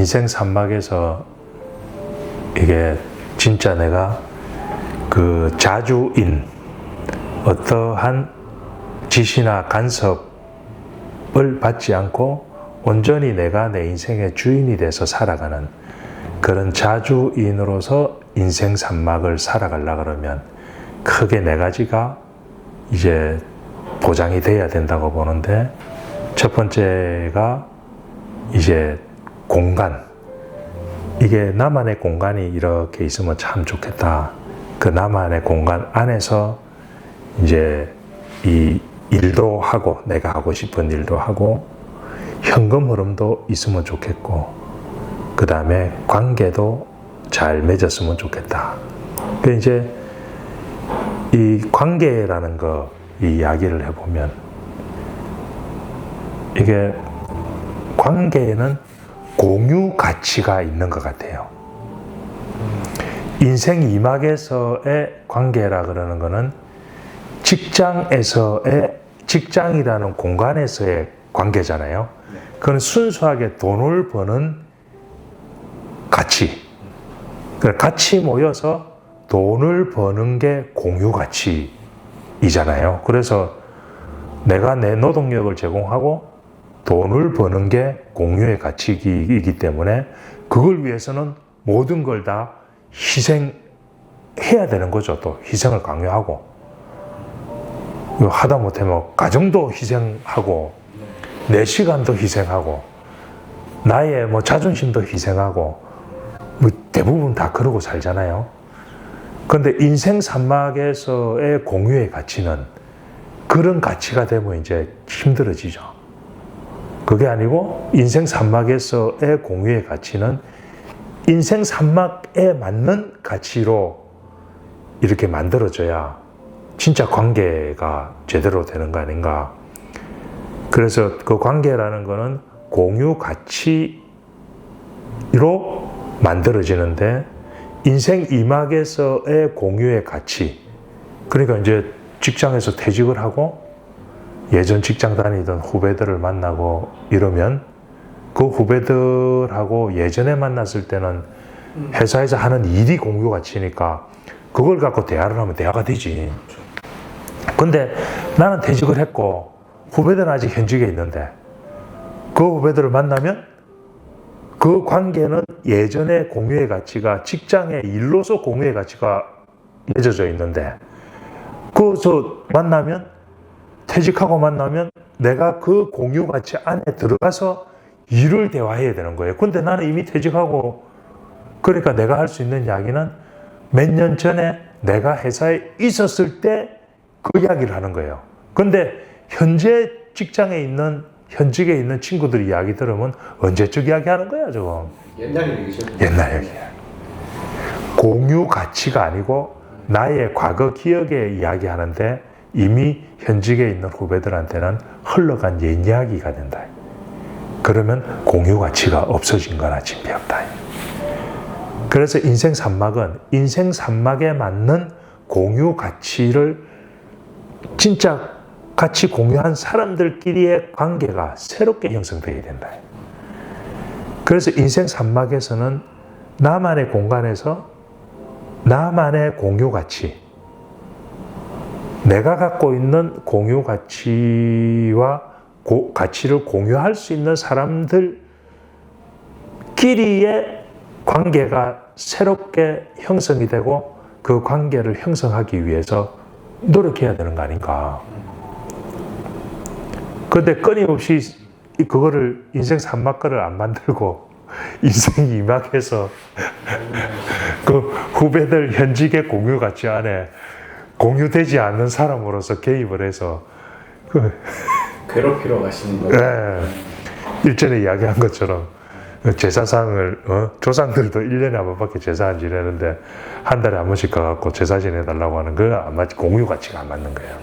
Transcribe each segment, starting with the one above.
인생 산막에서 이게 진짜 내가 그 자주인 어떠한 지시나 간섭을 받지 않고 온전히 내가 내 인생의 주인이 돼서 살아가는 그런 자주인으로서 인생 산막을 살아가려고 그러면 크게 네 가지가 이제 보장이 돼야 된다고 보는데, 첫 번째가 이제 공간. 이게 나만의 공간이 이렇게 있으면 참 좋겠다. 그 나만의 공간 안에서 이제 이 일도 하고 내가 하고 싶은 일도 하고 현금 흐름도 있으면 좋겠고, 그 다음에 관계도 잘 맺었으면 좋겠다. 그 이제 이 관계라는 거 이 이야기를 해보면, 이게 관계에는 공유 가치가 있는 것 같아요. 인생 이막에서의 관계라 그러는 거는 직장이라는 공간에서의 관계잖아요. 그건 순수하게 돈을 버는 가치. 같이 모여서 돈을 버는 게 공유 가치이잖아요. 그래서 내가 내 노동력을 제공하고 돈을 버는 게 공유의 가치이기 때문에 그걸 위해서는 모든 걸 다 희생해야 되는 거죠. 또 희생을 강요하고 하다못해 뭐 가정도 희생하고 내 시간도 희생하고 나의 뭐 자존심도 희생하고 뭐 대부분 다 그러고 살잖아요. 그런데 인생 산막에서의 공유의 가치는 그런 가치가 되면 이제 힘들어지죠. 그게 아니고 인생 산막에서의 공유의 가치는 인생 산막에 맞는 가치로 이렇게 만들어져야 진짜 관계가 제대로 되는 거 아닌가. 그래서 그 관계라는 거는 공유 가치로 만들어지는데, 인생 이막에서의 공유의 가치, 그러니까 이제 직장에서 퇴직을 하고 예전 직장 다니던 후배들을 만나고 이러면 그 후배들하고 예전에 만났을 때는 회사에서 하는 일이 공유 가치니까 그걸 갖고 대화를 하면 대화가 되지. 근데 나는 퇴직을 했고 후배들은 아직 현직에 있는데 그 후배들을 만나면 그 관계는 예전의 공유의 가치가 직장의 일로서 공유의 가치가 맺어져 있는데, 그저 만나면 퇴직하고 만나면 내가 그 공유 가치 안에 들어가서 일을 대화해야 되는 거예요. 근데 나는 이미 퇴직하고, 그러니까 내가 할 수 있는 이야기는 몇 년 전에 내가 회사에 있었을 때 그 이야기를 하는 거예요. 근데 현재 직장에 있는 현직에 있는 친구들 이야기 들으면 언제적 이야기 하는 거야, 저거. 옛날 얘기죠. 옛날 얘기야. 공유 가치가 아니고 나의 과거 기억에 이야기하는데 이미 현직에 있는 후배들한테는 흘러간 옛 이야기가 된다. 그러면 공유 가치가 없어진 거나 진배없다. 그래서 인생 산막은 인생 산막에 맞는 공유 가치를 진짜 같이 공유한 사람들끼리의 관계가 새롭게 형성되어야 된다. 그래서 인생 산막에서는 나만의 공간에서 나만의 공유 가치, 내가 갖고 있는 공유 가치와 가치를 공유할 수 있는 사람들끼리의 관계가 새롭게 형성이 되고 그 관계를 형성하기 위해서 노력해야 되는 거 아닌가. 그런데 끊임없이 그거를 인생 산막거를 안 만들고 인생 이막에서 그 후배들 현직의 공유 가치 안에 공유되지 않는 사람으로서 개입을 해서 괴롭히러 가시는 거예요. 네, 일전에 이야기한 것처럼 제사상을 조상들도 1년에 한 번밖에 제사 안 지내는데 한 달에 한 번씩 가갖고 제사 지내달라고 하는 거 아마 공유 가치가 안 맞는 거예요.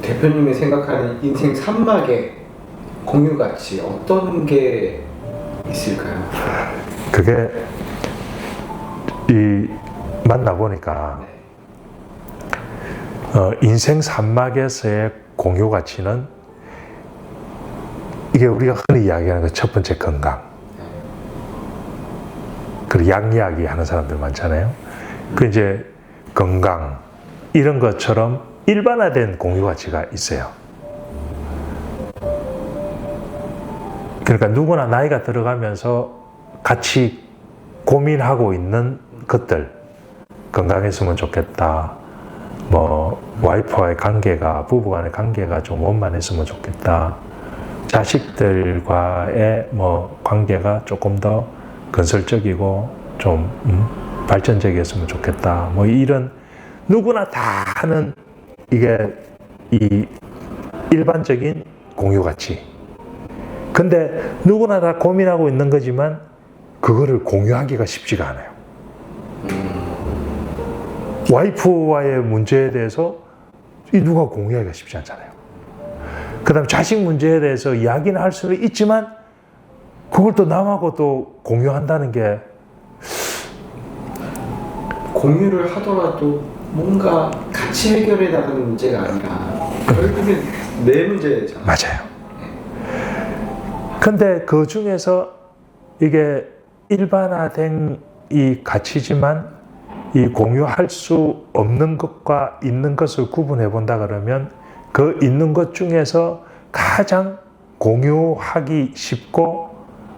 대표님이 생각하는 인생 산막의 공유 가치 어떤 게 있을까요? 그게 만나보니까 인생 산막에서의 공유 가치는 이게 우리가 흔히 이야기하는 첫 번째 건강. 그 약 이야기 하는 사람들 많잖아요. 그 이제 건강 이런 것처럼 일반화된 공유 가치가 있어요. 그러니까 누구나 나이가 들어가면서 같이 고민하고 있는 것들, 건강했으면 좋겠다. 뭐 와이프와의 관계가, 부부간의 관계가 좀 원만했으면 좋겠다. 자식들과의 뭐 관계가 조금 더 건설적이고 좀 발전적이었으면 좋겠다. 뭐 이런 누구나 다 하는 이게 이 일반적인 공유 가치. 근데 누구나 다 고민하고 있는 거지만 그거를 공유하기가 쉽지가 않아요. 와이프와의 문제에 대해서 누가 공유하기가 쉽지 않잖아요. 그 다음에 자식 문제에 대해서 이야기는 할 수는 있지만 그걸 또 남하고 또 공유한다는 게 공유를 하더라도 뭔가 같이 해결해 나가는 문제가 아니라 결국엔 내 문제잖아요. 맞아요. 근데 그 중에서 이게 일반화된 이 가치지만 이 공유할 수 없는 것과 있는 것을 구분해 본다 그러면 그 있는 것 중에서 가장 공유하기 쉽고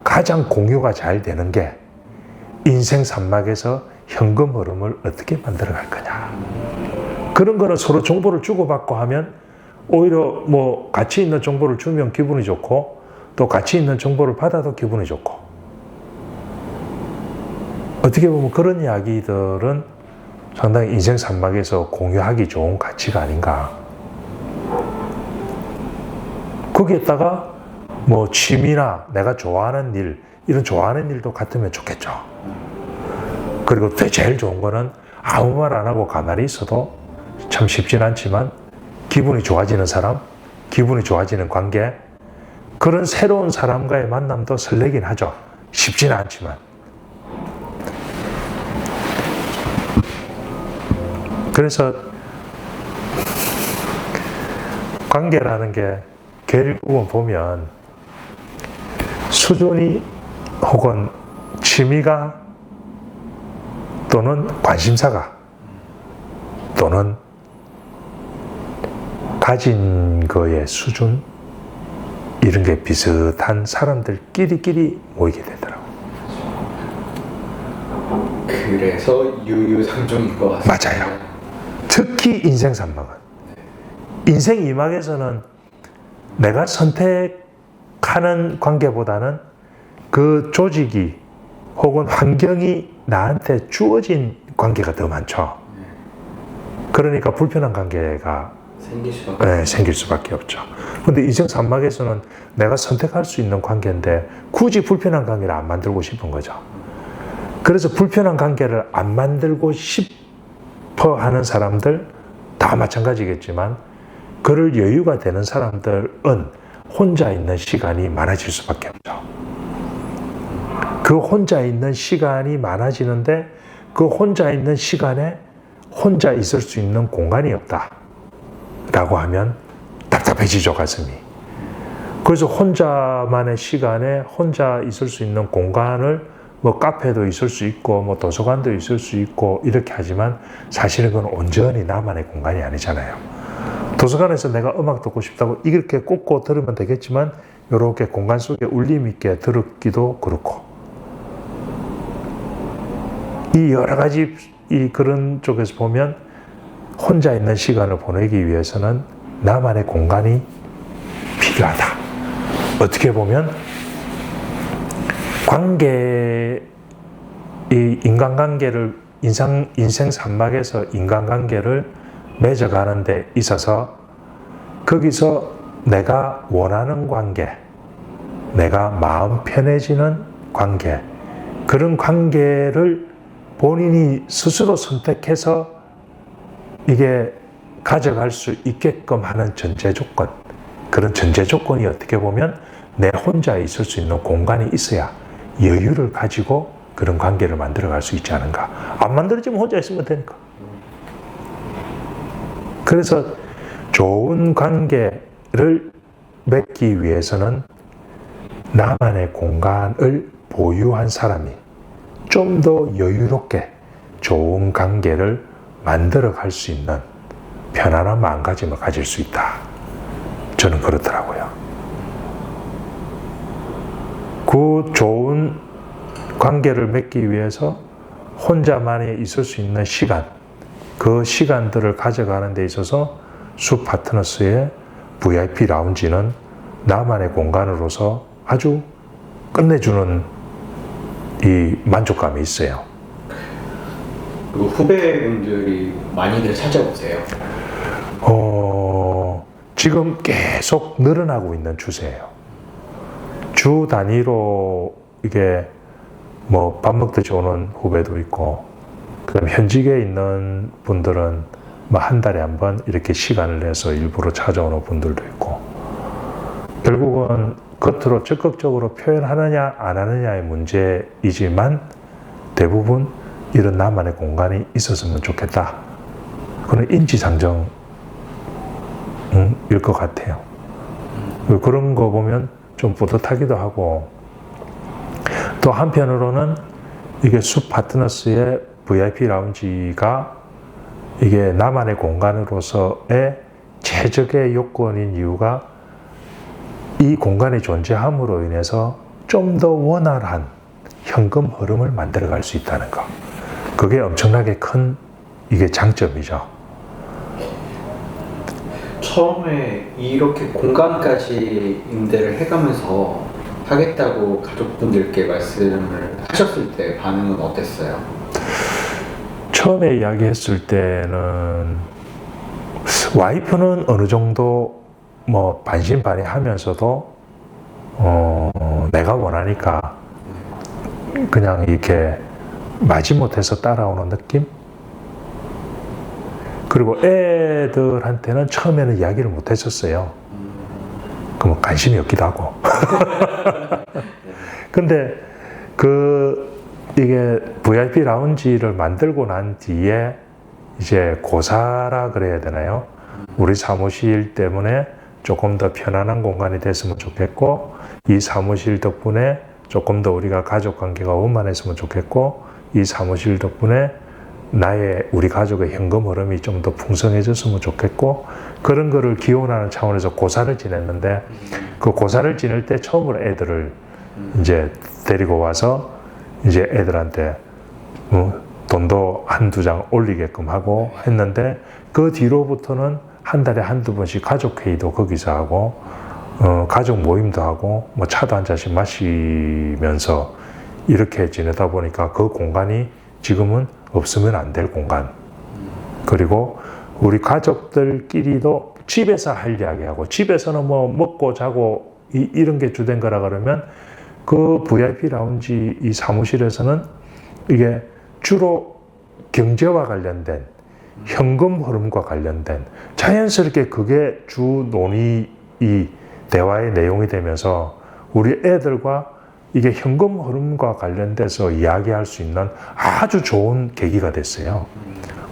가장 공유가 잘 되는 게 인생 산막에서 현금 흐름을 어떻게 만들어 갈 거냐. 그런 거는 서로 정보를 주고받고 하면 오히려 뭐 가치 있는 정보를 주면 기분이 좋고 또 가치 있는 정보를 받아도 기분이 좋고 어떻게 보면 그런 이야기들은 상당히 인생 산막에서 공유하기 좋은 가치가 아닌가. 거기에다가 뭐 취미나 내가 좋아하는 일, 이런 좋아하는 일도 같으면 좋겠죠. 그리고 또 제일 좋은 거는 아무 말 안 하고 가만히 있어도 참 쉽진 않지만 기분이 좋아지는 사람, 기분이 좋아지는 관계, 그런 새로운 사람과의 만남도 설레긴 하죠. 쉽지는 않지만. 그래서 관계라는 게 결국은 보면 수준이 혹은 취미가 또는 관심사가 또는 가진 거의 수준 이런 게 비슷한 사람들끼리 모이게 되더라고요. 그래서 유유상종인 것 같습니다. 맞아요. 특히 인생 산막은. 인생 이막에서는 내가 선택하는 관계보다는 그 조직이 혹은 환경이 나한테 주어진 관계가 더 많죠. 그러니까 불편한 관계가 생길 수밖에 없죠. 근데 인생 산막에서는 내가 선택할 수 있는 관계인데 굳이 불편한 관계를 안 만들고 싶은 거죠. 그래서 불편한 관계를 안 만들고 싶어 하는 사람들 다 마찬가지겠지만 그럴 여유가 되는 사람들은 혼자 있는 시간이 많아질 수밖에 없죠. 그 혼자 있는 시간이 많아지는데 그 혼자 있는 시간에 혼자 있을 수 있는 공간이 없다 라고 하면 답답해지죠, 가슴이. 그래서 혼자만의 시간에 혼자 있을 수 있는 공간을 뭐 카페도 있을 수 있고 뭐 도서관도 있을 수 있고 이렇게 하지만 사실은 그건 온전히 나만의 공간이 아니잖아요. 도서관에서 내가 음악 듣고 싶다고 이렇게 꽂고 들으면 되겠지만 이렇게 공간 속에 울림 있게 들었기도 그렇고 이 여러 가지 이 그런 쪽에서 보면 혼자 있는 시간을 보내기 위해서는 나만의 공간이 필요하다. 어떻게 보면 이 인간관계를 인생 산막에서 인간관계를 맺어가는 데 있어서 거기서 내가 원하는 관계, 내가 마음 편해지는 관계, 그런 관계를 본인이 스스로 선택해서 이게 가져갈 수 있게끔 하는 전제 조건, 그런 전제 조건이 어떻게 보면 내 혼자 있을 수 있는 공간이 있어야 여유를 가지고 그런 관계를 만들어갈 수 있지 않은가. 안 만들어지면 혼자 있으면 되니까. 그래서 좋은 관계를 맺기 위해서는 나만의 공간을 보유한 사람이 좀 더 여유롭게 좋은 관계를 만들어 갈 수 있는 편안한 마음가짐을 가질 수 있다. 저는 그렇더라고요. 그 좋은 관계를 맺기 위해서 혼자만이 있을 수 있는 시간, 그 시간들을 가져가는 데 있어서 숲 파트너스의 VIP 라운지는 나만의 공간으로서 아주 끝내주는 이 만족감이 있어요. 그 후배분들이 많이들 찾아오세요. 지금 계속 늘어나고 있는 추세예요. 주 단위로 이게 뭐 밥 먹듯이 오는 후배도 있고, 그다음 현직에 있는 분들은 뭐 한 달에 한 번 이렇게 시간을 내서 일부러 찾아오는 분들도 있고, 결국은 겉으로 적극적으로 표현하느냐 안 하느냐의 문제이지만 대부분 이런 나만의 공간이 있었으면 좋겠다. 그런 인지상정일 것 같아요. 그런 거 보면 좀 뿌듯하기도 하고, 또 한편으로는 이게 숲 파트너스의 VIP 라운지가 이게 나만의 공간으로서의 최적의 요건인 이유가 이 공간이 존재함으로 인해서 좀 더 원활한 현금 흐름을 만들어 갈 수 있다는 거. 그게 엄청나게 큰 이게 장점이죠. 처음에 이렇게 공간까지 임대를 해가면서 하겠다고 가족분들께 말씀을 하셨을 때 반응은 어땠어요? 처음에 이야기했을 때는 와이프는 어느 정도 뭐 반신반의하면서도 내가 원하니까 그냥 이렇게 마지못해서 따라오는 느낌? 그리고 애들한테는 처음에는 이야기를 못 했었어요. 그럼 관심이 없기도 하고. 근데 이게 VIP 라운지를 만들고 난 뒤에 이제 고사라 그래야 되나요? 우리 사무실 때문에 조금 더 편안한 공간이 됐으면 좋겠고, 이 사무실 덕분에 조금 더 우리가 가족 관계가 원만했으면 좋겠고, 이 사무실 덕분에 우리 가족의 현금 흐름이 좀 더 풍성해졌으면 좋겠고, 그런 거를 기원하는 차원에서 고사를 지냈는데, 그 고사를 지낼 때 처음으로 애들을 이제 데리고 와서 이제 애들한테 돈도 한두 장 올리게끔 하고 했는데, 그 뒤로부터는 한 달에 한두 번씩 가족 회의도 거기서 하고, 가족 모임도 하고, 뭐 차도 한 잔씩 마시면서 이렇게 지내다 보니까 그 공간이 지금은 없으면 안 될 공간. 그리고 우리 가족들끼리도 집에서 할 이야기하고, 집에서는 뭐 먹고 자고 이런 게 주된 거라 그러면, 그 VIP 라운지 이 사무실에서는 이게 주로 경제와 관련된, 현금 흐름과 관련된, 자연스럽게 그게 주 논의 이 대화의 내용이 되면서 우리 애들과 이게 현금 흐름과 관련돼서 이야기할 수 있는 아주 좋은 계기가 됐어요.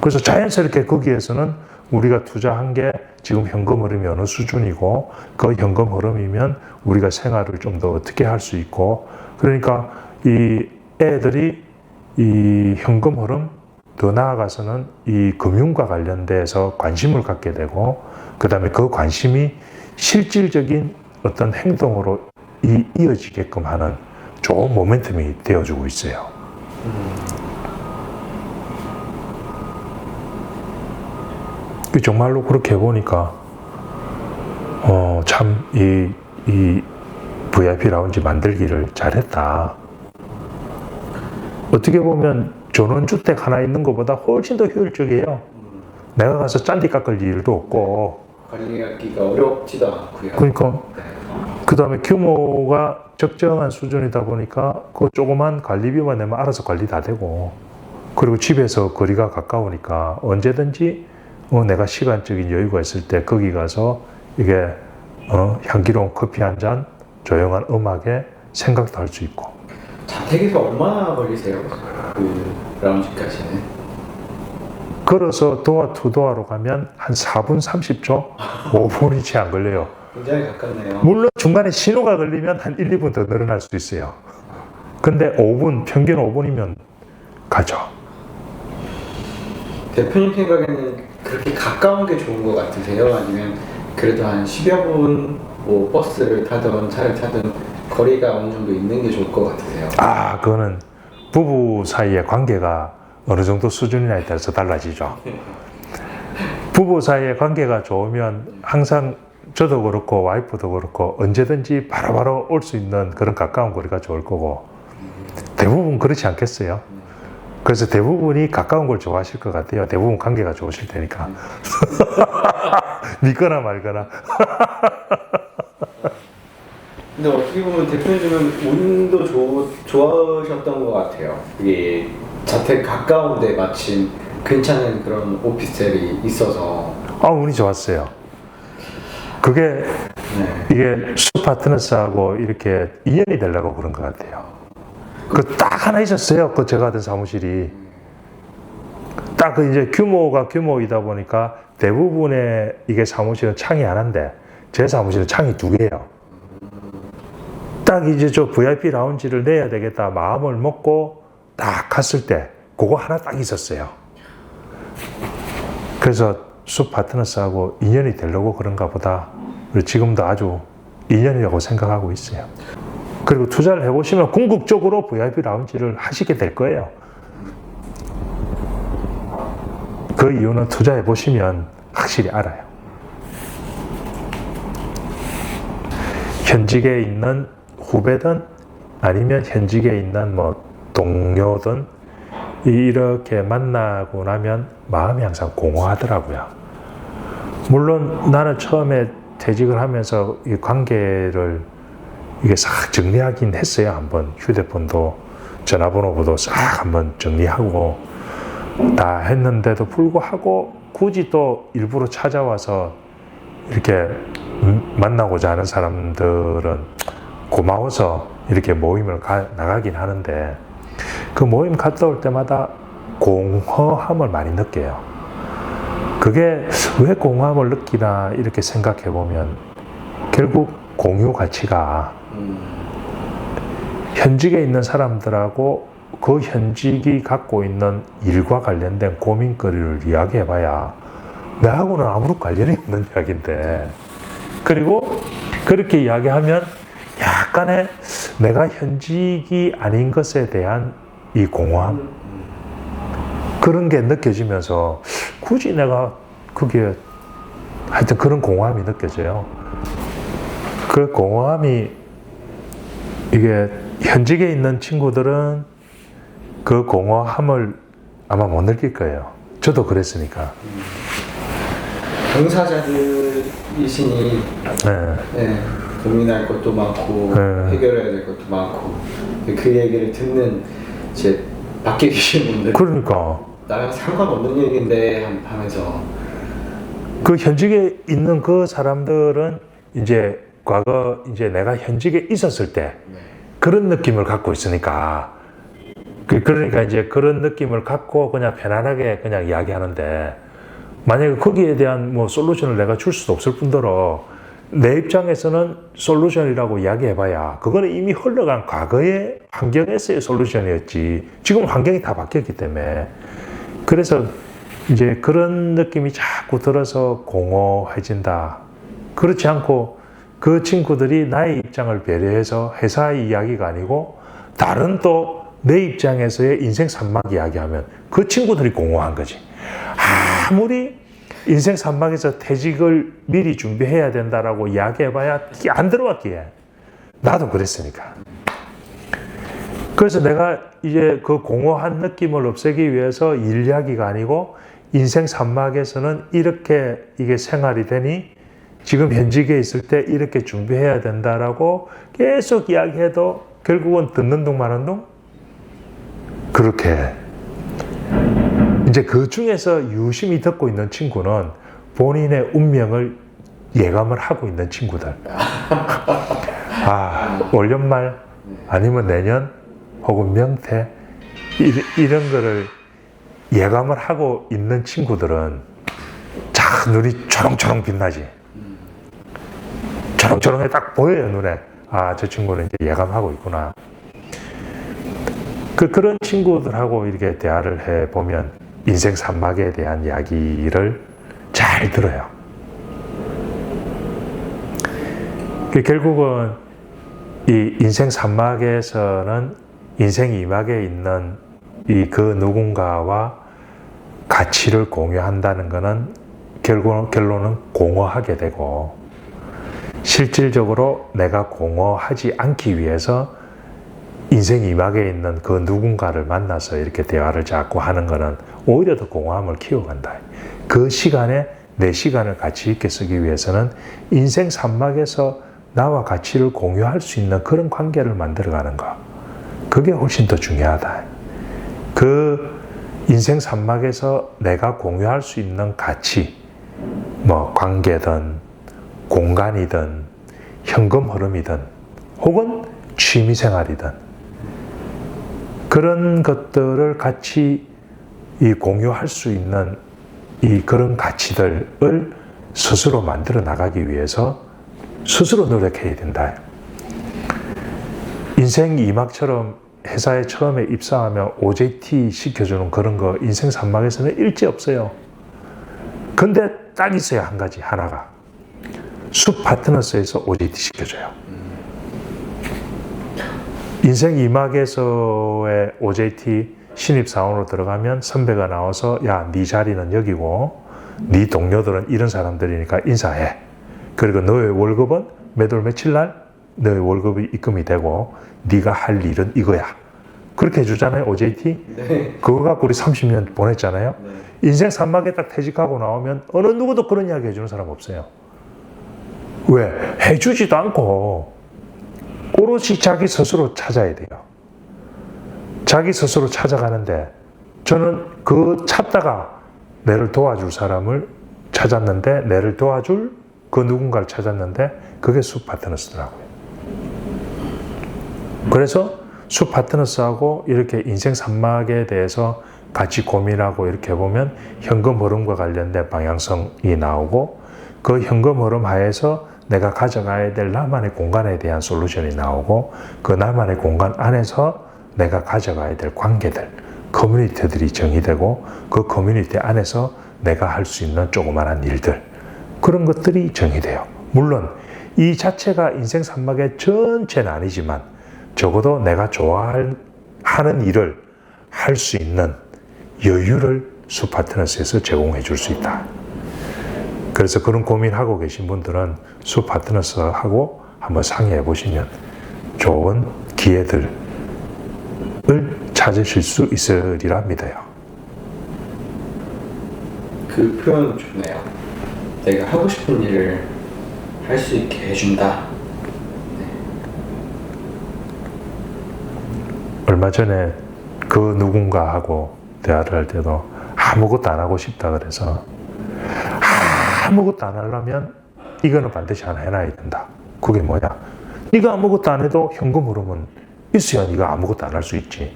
그래서 자연스럽게 거기에서는 우리가 투자한 게 지금 현금 흐름이 어느 수준이고, 그 현금 흐름이면 우리가 생활을 좀 더 어떻게 할 수 있고, 그러니까 이 애들이 이 현금 흐름, 더 나아가서는 이 금융과 관련돼서 관심을 갖게 되고, 그 다음에 그 관심이 실질적인 어떤 행동으로 이어지게끔 하는 좋은 모멘텀이 되어주고 있어요. 정말로 그렇게 해보니까 참 이 VIP 라운지 만들기를 잘했다. 어떻게 보면 전원주택 하나 있는 것보다 훨씬 더 효율적이에요. 내가 가서 짠디 깎을 일도 없고, 관리하기가 어렵지도 않고요. 그러니까 그 다음에 규모가 적정한 수준이다 보니까 그 조그만 관리비만 내면 알아서 관리 다 되고, 그리고 집에서 거리가 가까우니까 언제든지 내가 시간적인 여유가 있을 때 거기 가서 이게 향기로운 커피 한 잔, 조용한 음악에 생각도 할 수 있고. 자택에서 얼마나 걸리세요? 그 라운지까지는? 걸어서 도어 투 도어로 가면 한 4분 30초? 5분이 채 안 걸려요. 굉장히 가깝네요. 물론 중간에 신호가 걸리면 한 1, 2분 더 늘어날 수 있어요. 근데 5분, 평균 5분이면 가죠. 대표님 생각에는 그렇게 가까운 게 좋은 것 같으세요? 아니면 그래도 한 10여 분 뭐 버스를 타든 차를 타든 거리가 어느 정도 있는 게 좋을 것 같으세요? 그거는 부부 사이의 관계가 어느 정도 수준이냐에 따라서 달라지죠. 부부 사이의 관계가 좋으면 항상 저도 그렇고 와이프도 그렇고 언제든지 바로바로 올 수 있는 그런 가까운 거리가 좋을 거고, 대부분 그렇지 않겠어요? 그래서 대부분이 가까운 걸 좋아하실 것 같아요. 대부분 관계가 좋으실 테니까. 믿거나 말거나. 근데 어떻게 보면 대표님은 운도 좋아하셨던 것 같아요. 이게 자택 가까운데 마침 괜찮은 그런 오피스텔이 있어서. 운이 좋았어요. 그게 이게 수파트너스하고 이렇게 인연이 되려고 그런 것 같아요. 그 딱 하나 있었어요. 그 제가 하던 사무실이. 딱 그 이제 규모가 규모이다 보니까 대부분의 이게 사무실은 창이 하나인데 제 사무실은 창이 2개예요. 딱 이제 저 VIP 라운지를 내야 되겠다 마음을 먹고 딱 갔을 때 그거 하나 딱 있었어요. 그래서 수파트너스하고 인연이 되려고 그런가 보다. 지금도 아주 인연이라고 생각하고 있어요. 그리고 투자를 해보시면 궁극적으로 VIP 라운지를 하시게 될 거예요. 그 이유는 투자해보시면 확실히 알아요. 현직에 있는 후배든 아니면 현직에 있는 뭐 동료든 이렇게 만나고 나면 마음이 항상 공허하더라고요. 물론 나는 처음에 퇴직을 하면서 이 관계를 이게 싹 정리하긴 했어요. 한번 휴대폰도 전화번호부도 싹 한번 정리하고 다 했는데도 불구하고 굳이 또 일부러 찾아와서 이렇게 만나고자 하는 사람들은 고마워서 이렇게 모임을 나가긴 하는데 그 모임 갔다 올 때마다 공허함을 많이 느껴요. 그게 왜 공허함을 느끼나 이렇게 생각해 보면 결국 공유 가치가 현직에 있는 사람들하고 그 현직이 갖고 있는 일과 관련된 고민거리를 이야기해 봐야 나하고는 아무런 관련이 없는 이야기인데, 그리고 그렇게 이야기하면 약간의 내가 현직이 아닌 것에 대한 이 공허함, 그런 게 느껴지면서 굳이 내가 그게 하여튼 그런 공허함이 느껴져요. 그 공허함이 이게 현직에 있는 친구들은 그 공허함을 아마 못 느낄 거예요. 저도 그랬으니까. 당사자들이시니 고민할 것도 많고 해결해야 될 것도 많고 그 얘기를 듣는 이제 밖에 계신 분들 그러니까 나랑 상관없는 얘기인데 하면서 그 현직에 있는 그 사람들은 이제 과거 이제 내가 현직에 있었을 때 그런 느낌을 갖고 있으니까 그러니까 이제 그런 느낌을 갖고 그냥 편안하게 그냥 이야기하는데, 만약에 거기에 대한 뭐 솔루션을 내가 줄 수도 없을 뿐더러 내 입장에서는 솔루션이라고 이야기해봐야 그거는 이미 흘러간 과거의 환경에서의 솔루션이었지 지금 환경이 다 바뀌었기 때문에. 그래서 이제 그런 느낌이 자꾸 들어서 공허해진다. 그렇지 않고 그 친구들이 나의 입장을 배려해서 회사의 이야기가 아니고 다른 또 내 입장에서의 인생 산막 이야기하면 그 친구들이 공허한 거지. 아무리 인생 산막에서 퇴직을 미리 준비해야 된다라고 이야기해봐야 안 들어왔기에. 나도 그랬으니까. 그래서 내가 이제 그 공허한 느낌을 없애기 위해서 일 이야기가 아니고 인생 산막에서는 이렇게 이게 생활이 되니 지금 현직에 있을 때 이렇게 준비해야 된다라고 계속 이야기해도 결국은 듣는 둥 마는 둥? 그렇게. 이제 그 중에서 유심히 듣고 있는 친구는 본인의 운명을 예감을 하고 있는 친구들. 올 연말 아니면 내년 혹은 명태 이런 거를 예감을 하고 있는 친구들은 자 눈이 초롱초롱 빛나지. 초롱초롱해 딱 보여요 눈에. 저 친구는 이제 예감하고 있구나. 그런 친구들하고 이렇게 대화를 해보면 인생 산막에 대한 이야기를 잘 들어요. 결국은 이 인생 산막에서는 인생 이막에 있는 그 누군가와 가치를 공유한다는 것은 결론은 공허하게 되고, 실질적으로 내가 공허하지 않기 위해서 인생 이막에 있는 그 누군가를 만나서 이렇게 대화를 자꾸 하는 것은 오히려 더 공허함을 키워간다. 그 시간에 내 시간을 가치 있게 쓰기 위해서는 인생 산막에서 나와 가치를 공유할 수 있는 그런 관계를 만들어가는 것, 그게 훨씬 더 중요하다. 그 인생 산막에서 내가 공유할 수 있는 가치, 뭐 관계든 공간이든 현금 흐름이든 혹은 취미생활이든 그런 것들을 같이 공유할 수 있는 그런 가치들을 스스로 만들어 나가기 위해서 스스로 노력해야 된다. 인생 2막처럼 회사에 처음에 입사하면 OJT 시켜주는 그런 거 인생 3막에서는 일제 없어요. 근데 딱 있어요. 한 가지 하나가. 숲 파트너스에서 OJT 시켜줘요. 인생 2막에서의 OJT 신입사원으로 들어가면 선배가 나와서 야, 네 자리는 여기고 네 동료들은 이런 사람들이니까 인사해. 그리고 너의 월급은 몇 월 며칠 날 너의 월급이 입금이 되고 네가 할 일은 이거야. 그렇게 해주잖아요, OJT. 네. 그거 갖고 우리 30년 보냈잖아요. 네. 인생 3막에 딱 퇴직하고 나오면 어느 누구도 그런 이야기 해주는 사람 없어요. 왜? 해주지도 않고 오롯이 자기 스스로 찾아야 돼요. 자기 스스로 찾아가는데 저는 그 찾다가 내를 도와줄 사람을 찾았는데, 내를 도와줄 그 누군가를 찾았는데 그게 숲 파트너스더라고요. 그래서 숲 파트너스하고 이렇게 인생 산막에 대해서 같이 고민하고 이렇게 보면 현금 흐름과 관련된 방향성이 나오고, 그 현금 흐름 하에서 내가 가져가야 될 나만의 공간에 대한 솔루션이 나오고, 그 나만의 공간 안에서 내가 가져가야 될 관계들, 커뮤니티들이 정의되고, 그 커뮤니티 안에서 내가 할 수 있는 조그마한 일들, 그런 것들이 정의돼요. 물론 이 자체가 인생 산막의 전체는 아니지만 적어도 내가 좋아하는 일을 할 수 있는 여유를 숲 파트너스에서 제공해 줄 수 있다. 그래서 그런 고민하고 계신 분들은 숲 파트너스하고 한번 상의해 보시면 좋은 기회들을 찾으실 수 있으리라 믿어요. 그 표현 좋네요. 내가 하고 싶은 일을 할 수 있게 해준다. 얼마 전에 그 누군가하고 대화를 할 때도 아무것도 안 하고 싶다 그래서, 아무것도 안 하려면 이거는 반드시 하나 해놔야 된다. 그게 뭐냐? 네가 아무것도 안 해도 현금 흐름은 있어야 네가 아무것도 안 할 수 있지.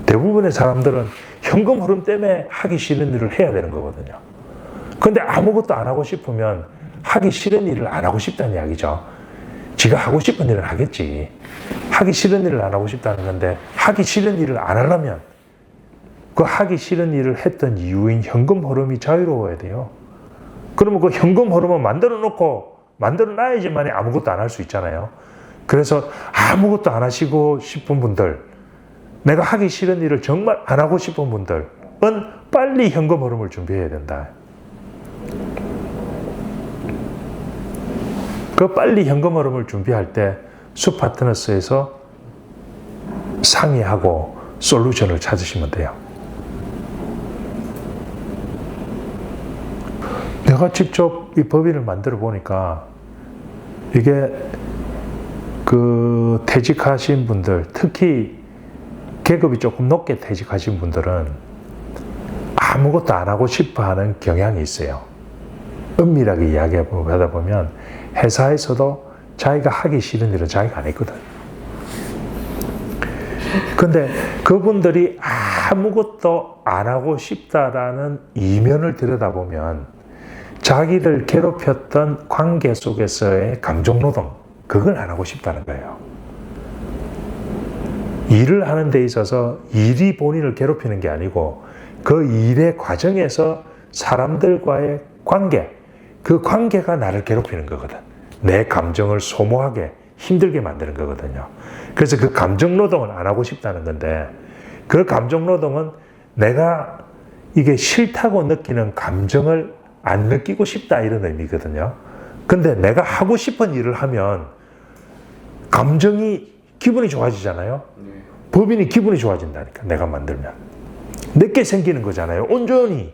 대부분의 사람들은 현금 흐름 때문에 하기 싫은 일을 해야 되는 거거든요. 근데 아무것도 안 하고 싶으면 하기 싫은 일을 안 하고 싶다는 이야기죠. 지가 하고 싶은 일을 하겠지. 하기 싫은 일을 안 하고 싶다는 건데, 하기 싫은 일을 안 하려면 그 하기 싫은 일을 했던 이유인 현금 흐름이 자유로워야 돼요. 그러면 그 현금 흐름을 만들어 놔야지만 아무것도 안 할 수 있잖아요. 그래서 아무것도 안 하시고 싶은 분들, 내가 하기 싫은 일을 정말 안 하고 싶은 분들은 빨리 현금 흐름을 준비해야 된다. 그 빨리 현금 흐름을 준비할 때 숲 파트너스에서 상의하고 솔루션을 찾으시면 돼요. 내가 직접 이 법인을 만들어 보니까 이게 그 퇴직하신 분들, 특히 계급이 조금 높게 퇴직하신 분들은 아무것도 안 하고 싶어 하는 경향이 있어요. 은밀하게 이야기하다 보면 회사에서도 자기가 하기 싫은 일은 자기가 안 했거든. 근데 그분들이 아무것도 안 하고 싶다라는 이면을 들여다보면 자기를 괴롭혔던 관계 속에서의 감정노동, 그걸 안 하고 싶다는 거예요. 일을 하는 데 있어서 일이 본인을 괴롭히는 게 아니고 그 일의 과정에서 사람들과의 관계, 그 관계가 나를 괴롭히는 거거든. 내 감정을 소모하게 힘들게 만드는 거거든요. 그래서 그 감정 노동은 안 하고 싶다는 건데 그 감정 노동은 내가 이게 싫다고 느끼는 감정을 안 느끼고 싶다 이런 의미거든요. 근데 내가 하고 싶은 일을 하면 감정이 기분이 좋아지잖아요. 법인이 기분이 좋아진다니까 내가 만들면. 내게 생기는 거잖아요. 온전히.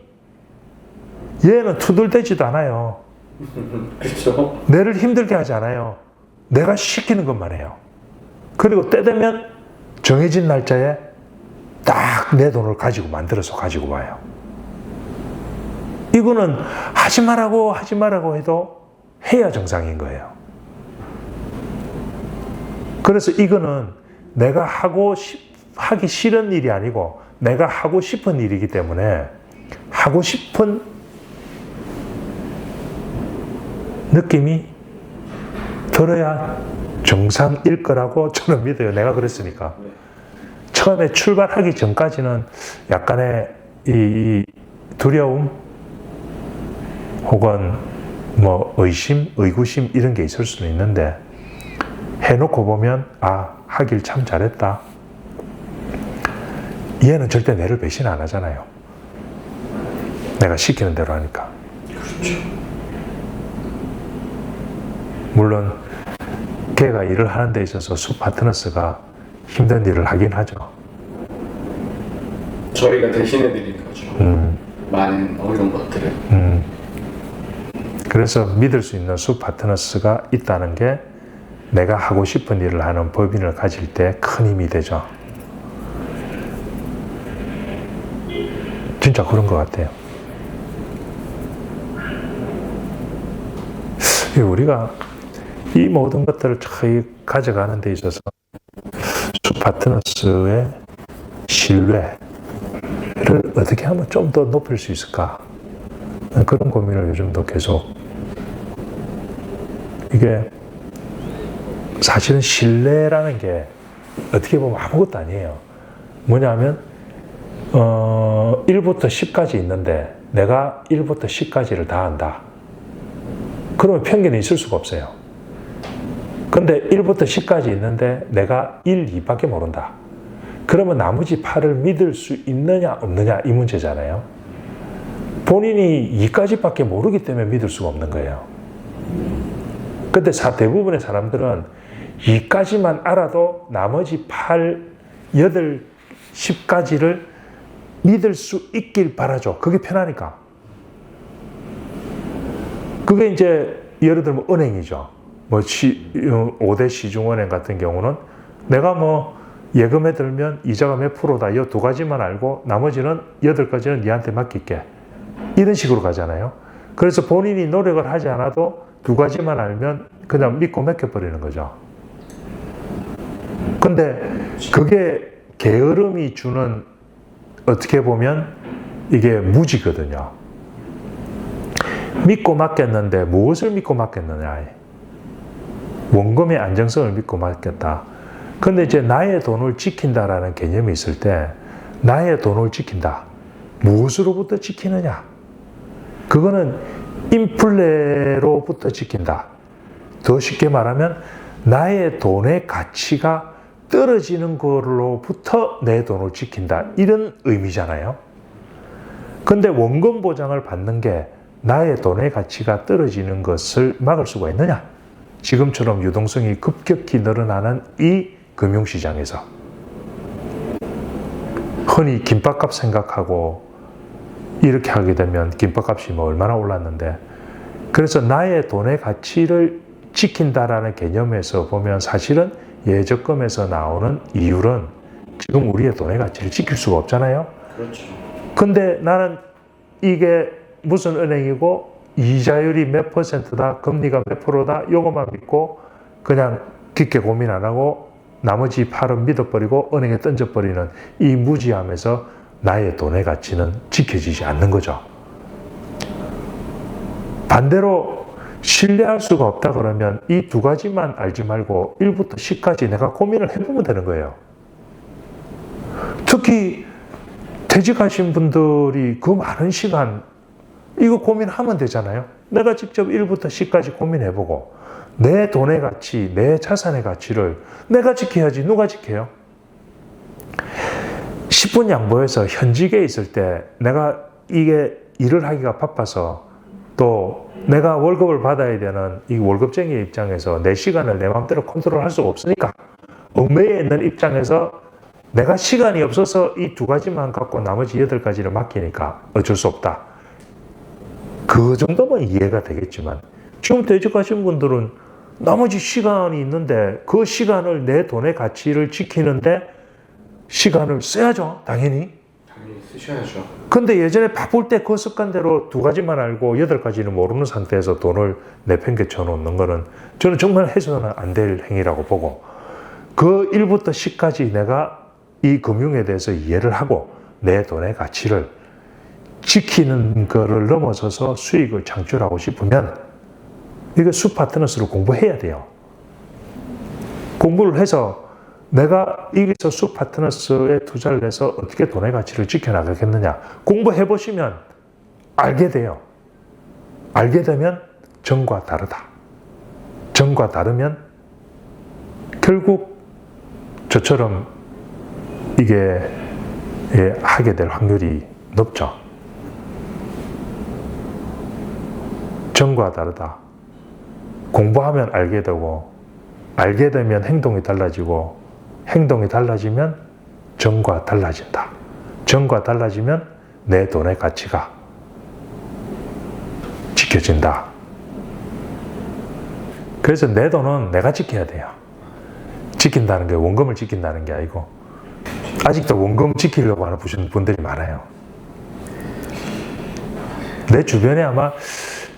얘는 투덜대지도 않아요. 그렇죠. 내를 힘들게 하지 않아요. 내가 시키는 것만 해요. 그리고 때 되면 정해진 날짜에 딱 내 돈을 가지고 만들어서 가지고 와요. 이거는 하지 말라고 해도 해야 정상인 거예요. 그래서 이거는 내가 하기 싫은 일이 아니고 내가 하고 싶은 일이기 때문에 하고 싶은 느낌이 들어야 정상일 거라고 저는 믿어요. 내가 그랬으니까. 처음에 출발하기 전까지는 약간의 이 두려움 혹은 뭐 의심, 의구심 이런 게 있을 수는 있는데 해놓고 보면 하길 참 잘했다. 얘는 절대 내를 배신 안 하잖아요. 내가 시키는 대로 하니까. 그렇죠. 물론 걔가 일을 하는 데 있어서 수파트너스가 힘든 일을 하긴 하죠. 저희가 대신해 드리는 거죠. 많은 어려운 것들을. 그래서 믿을 수 있는 수파트너스가 있다는 게 내가 하고 싶은 일을 하는 법인을 가질 때 큰 힘이 되죠. 진짜 그런 것 같아요. 우리가 이 모든 것들을 잘 가져가는 데 있어서 수파트너스의 신뢰를 어떻게 하면 좀 더 높일 수 있을까? 그런 고민을 요즘도 계속. 이게 사실은 신뢰라는 게 어떻게 보면 아무것도 아니에요. 뭐냐면 1부터 10까지 있는데 내가 1부터 10까지를 다 안다. 그러면 편견이 있을 수가 없어요. 근데 1부터 10까지 있는데 내가 1, 2밖에 모른다. 그러면 나머지 8을 믿을 수 있느냐 없느냐 이 문제잖아요. 본인이 2까지밖에 모르기 때문에 믿을 수가 없는 거예요. 근데 대부분의 사람들은 2까지만 알아도 나머지 8, 8, 10까지를 믿을 수 있길 바라죠. 그게 편하니까. 그게 이제 예를 들면 은행이죠. 뭐 5대 시중은행 같은 경우는 내가 뭐 예금에 들면 이자가 몇 프로다. 이 두 가지만 알고 나머지는 8가지는 니한테 맡길게. 이런 식으로 가잖아요. 그래서 본인이 노력을 하지 않아도 두 가지만 알면 그냥 믿고 맡겨버리는 거죠. 근데 그게 게으름이 주는 어떻게 보면 이게 무지거든요. 믿고 맡겼는데 무엇을 믿고 맡겼느냐. 원금의 안정성을 믿고 맡겼다. 근데 이제 나의 돈을 지킨다라는 개념이 있을 때 나의 돈을 지킨다. 무엇으로부터 지키느냐? 그거는 인플레로부터 지킨다. 더 쉽게 말하면 나의 돈의 가치가 떨어지는 걸로부터 내 돈을 지킨다. 이런 의미잖아요. 근데 원금 보장을 받는 게 나의 돈의 가치가 떨어지는 것을 막을 수가 있느냐? 지금처럼 유동성이 급격히 늘어나는 이 금융시장에서. 흔히 김밥값 생각하고 이렇게 하게 되면 김밥값이 뭐 얼마나 올랐는데, 그래서 나의 돈의 가치를 지킨다라는 개념에서 보면 사실은 예적금에서 나오는 이율은 지금 우리의 돈의 가치를 지킬 수가 없잖아요. 그렇죠. 근데 나는 이게 무슨 은행이고 이자율이 몇 %다, 금리가 몇 %다, 요것만 믿고 그냥 깊게 고민 안 하고 나머지 8은 믿어버리고 은행에 던져버리는 이 무지함에서 나의 돈의 가치는 지켜지지 않는 거죠. 반대로 신뢰할 수가 없다 그러면 이 두 가지만 알지 말고 1부터 10까지 내가 고민을 해보면 되는 거예요. 특히 퇴직하신 분들이 그 많은 시간 이거 고민하면 되잖아요. 내가 직접 1부터 10까지 고민해보고 내 돈의 가치, 내 자산의 가치를 내가 지켜야지 누가 지켜요? 10분 양보해서 현직에 있을 때 내가 이게 일을 하기가 바빠서 또 내가 월급을 받아야 되는 이 월급쟁이 입장에서 내 시간을 내 마음대로 컨트롤할 수가 없으니까 얽매여 있는 입장에서 내가 시간이 없어서 이 2가지만 갖고 나머지 8가지를 맡기니까 어쩔 수 없다. 그 정도면 이해가 되겠지만 지금 퇴직하신 분들은 나머지 시간이 있는데 그 시간을 내 돈의 가치를 지키는데 시간을 써야죠. 당연히 쓰셔야죠. 근데 예전에 바쁠 때 그 습관대로 2가지만 알고 8가지는 모르는 상태에서 돈을 내팽개쳐 놓는 거는 저는 정말 해서는 안 될 행위라고 보고 그 1부터 10까지 내가 이 금융에 대해서 이해를 하고 내 돈의 가치를 지키는 거를 넘어서서 수익을 창출하고 싶으면 이거 수파트너스를 공부해야 돼요. 공부를 해서 내가 여기서 수파트너스에 투자를 해서 어떻게 돈의 가치를 지켜나가겠느냐 공부해 보시면 알게 돼요. 알게 되면 전과 다르다. 전과 다르면 결국 저처럼 이게 하게 될 확률이 높죠. 전과 다르다. 공부하면 알게 되고 알게 되면 행동이 달라지고 행동이 달라지면 전과 달라진다. 전과 달라지면 내 돈의 가치가 지켜진다. 그래서 내 돈은 내가 지켜야 돼요. 지킨다는 게 원금을 지킨다는 게 아니고 아직도 원금 지키려고 하는 분들이 많아요. 내 주변에 아마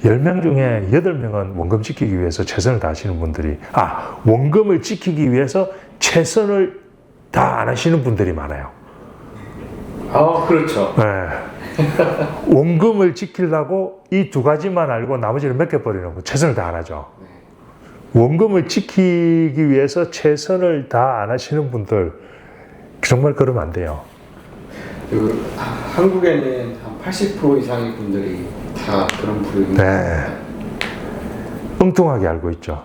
10명 중에 8명은 원금 지키기 위해서 최선을 다하시는 분들이 원금을 지키기 위해서 최선을 다 안 하시는 분들이 많아요. 그렇죠. 네. 원금을 지키려고 이 2가지만 알고 나머지를 맡겨버리는 거 최선을 다 안 하죠. 원금을 지키기 위해서 최선을 다 안 하시는 분들 정말 그러면 안 돼요. 한국에는 한 80% 이상의 분들이 다 그런 부류입니다. 네. 엉뚱하게 알고 있죠.